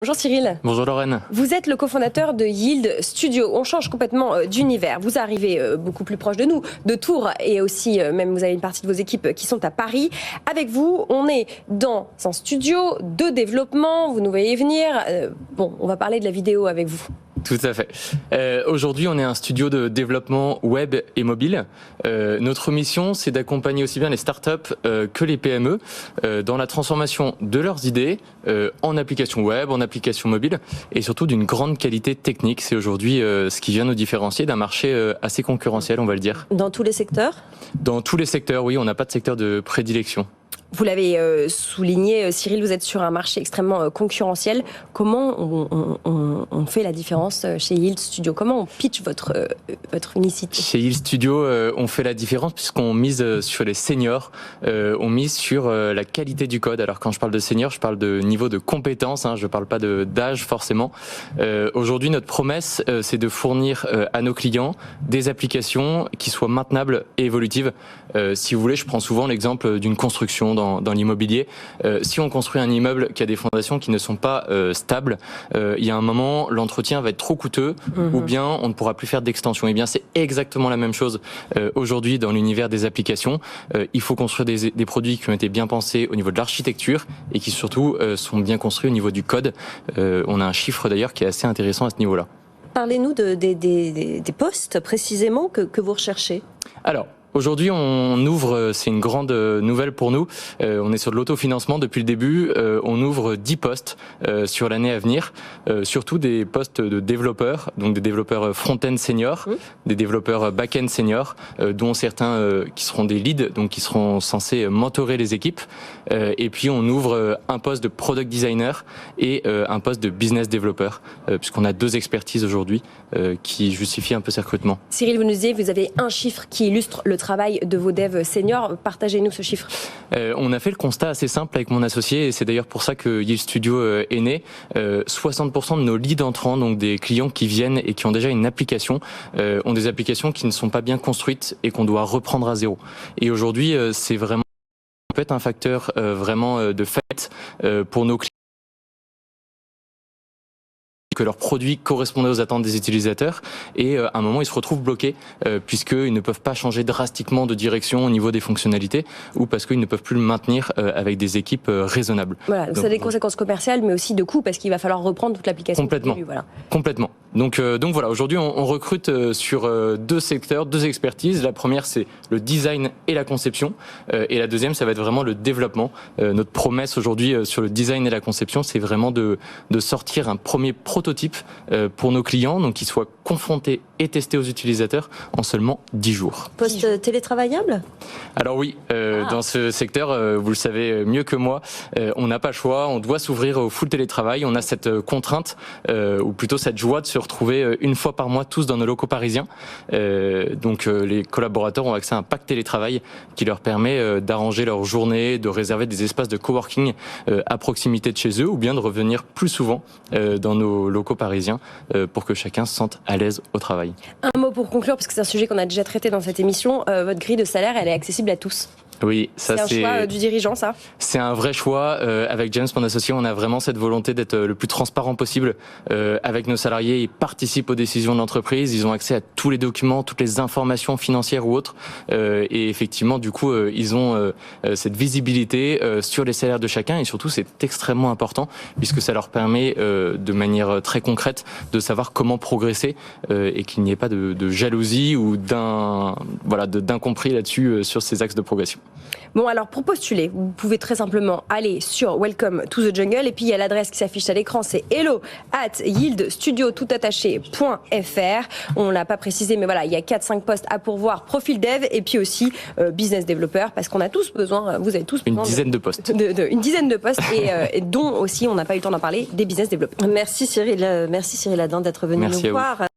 Bonjour Cyril. Bonjour Lorraine. Vous êtes le cofondateur de Yield Studio. On change complètement d'univers. Vous arrivez beaucoup plus proche de nous, de Tours, et aussi même vous avez une partie de vos équipes qui sont à Paris. Avec vous, on est dans un studio de développement. Vous nous voyez venir. Bon, on va parler de la vidéo avec vous. Tout à fait. Aujourd'hui, on est un studio de développement web et mobile. Notre mission, c'est d'accompagner aussi bien les startups que les PME dans la transformation de leurs idées en application web, en application mobile, et surtout d'une grande qualité technique. C'est aujourd'hui ce qui vient nous différencier d'un marché assez concurrentiel, on va le dire. Dans tous les secteurs ? Dans tous les secteurs, oui. On n'a pas de secteur de prédilection. Vous l'avez souligné, Cyril, vous êtes sur un marché extrêmement concurrentiel. Comment on fait la différence chez Yield Studio? Comment on pitch votre unicité? Chez Yield Studio, on fait la différence puisqu'on mise sur les seniors, on mise sur la qualité du code. Alors quand je parle de seniors, je parle de niveau de compétence, je ne parle pas d'âge forcément. Aujourd'hui, notre promesse, c'est de fournir à nos clients des applications qui soient maintenables et évolutives. Si vous voulez, je prends souvent l'exemple d'une construction dans l'immobilier. Si on construit un immeuble qui a des fondations qui ne sont pas stables, il y a un moment, l'entretien va être trop coûteux, ou bien on ne pourra plus faire d'extension. Et bien, c'est exactement la même chose aujourd'hui dans l'univers des applications. Il faut construire des produits qui ont été bien pensés au niveau de l'architecture et qui surtout sont bien construits au niveau du code. On a un chiffre d'ailleurs qui est assez intéressant à ce niveau-là. Parlez-nous des postes précisément que vous recherchez. Alors, aujourd'hui, on ouvre, c'est une grande nouvelle pour nous, on est sur de l'autofinancement depuis le début, on ouvre 10 postes sur l'année à venir, surtout des postes de développeurs, donc des développeurs front-end seniors, des développeurs back-end seniors, dont certains qui seront des leads, donc qui seront censés mentorer les équipes, et puis on ouvre un poste de product designer et un poste de business developer, puisqu'on a 2 expertises aujourd'hui qui justifient un peu ces recrutements. Cyril, vous nous disiez, vous avez un chiffre qui illustre le travail de vos devs seniors. Partagez-nous ce chiffre. On a fait le constat assez simple avec mon associé, et c'est d'ailleurs pour ça que Yield Studio est né. 60% de nos leads entrants, donc des clients qui viennent et qui ont déjà une application, ont des applications qui ne sont pas bien construites et qu'on doit reprendre à zéro. Et aujourd'hui, c'est vraiment peut être un facteur vraiment de fait pour nos clients, que leurs produits correspondaient aux attentes des utilisateurs, et à un moment ils se retrouvent bloqués puisqu'ils ne peuvent pas changer drastiquement de direction au niveau des fonctionnalités, ou parce qu'ils ne peuvent plus le maintenir avec des équipes raisonnables. Voilà, donc ça a des conséquences commerciales mais aussi de coûts, parce qu'il va falloir reprendre toute l'application. Complètement. Voilà. Complètement. Donc voilà, aujourd'hui on recrute sur 2 secteurs, 2 expertises. La première, c'est le design et la conception, et la deuxième, ça va être vraiment le développement. Notre promesse aujourd'hui sur le design et la conception, c'est vraiment de sortir un premier prototype pour nos clients, donc qui soit confronté et testé aux utilisateurs en seulement 10 jours. Poste télétravaillable ? Alors oui, dans ce secteur, vous le savez mieux que moi, on n'a pas le choix, on doit s'ouvrir au full télétravail. On a cette contrainte, ou plutôt cette joie de se retrouver une fois par mois tous dans nos locaux parisiens. Donc les collaborateurs ont accès à un pack télétravail qui leur permet d'arranger leur journée, de réserver des espaces de coworking à proximité de chez eux, ou bien de revenir plus souvent dans nos locaux parisiens pour que chacun se sente à l'aise au travail. Un mot pour conclure, parce que c'est un sujet qu'on a déjà traité dans cette émission. Votre grille de salaire, elle est accessible à tous. Oui, ça c'est un choix du dirigeant, ça ? C'est un vrai choix. Avec James, mon associé, on a vraiment cette volonté d'être le plus transparent possible avec nos salariés. Ils participent aux décisions de l'entreprise, ils ont accès à tous les documents, toutes les informations financières ou autres. Et effectivement, du coup, ils ont cette visibilité sur les salaires de chacun. Et surtout, c'est extrêmement important puisque ça leur permet de manière très concrète de savoir comment progresser et qu'il n'y ait pas de jalousie ou d'incompris là-dessus sur ces axes de progression. Bon, alors pour postuler, vous pouvez très simplement aller sur Welcome to the Jungle, et puis il y a l'adresse qui s'affiche à l'écran, c'est hello@yieldstudio.fr. On l'a pas précisé, mais voilà, il y a 4-5 postes à pourvoir, profil dev et puis aussi business developer, parce qu'on a tous besoin, vous avez tous besoin une dizaine de postes. Une dizaine de postes, et dont aussi, on n'a pas eu le temps d'en parler, des business développeurs. Merci Cyril Adin d'être venu nous voir.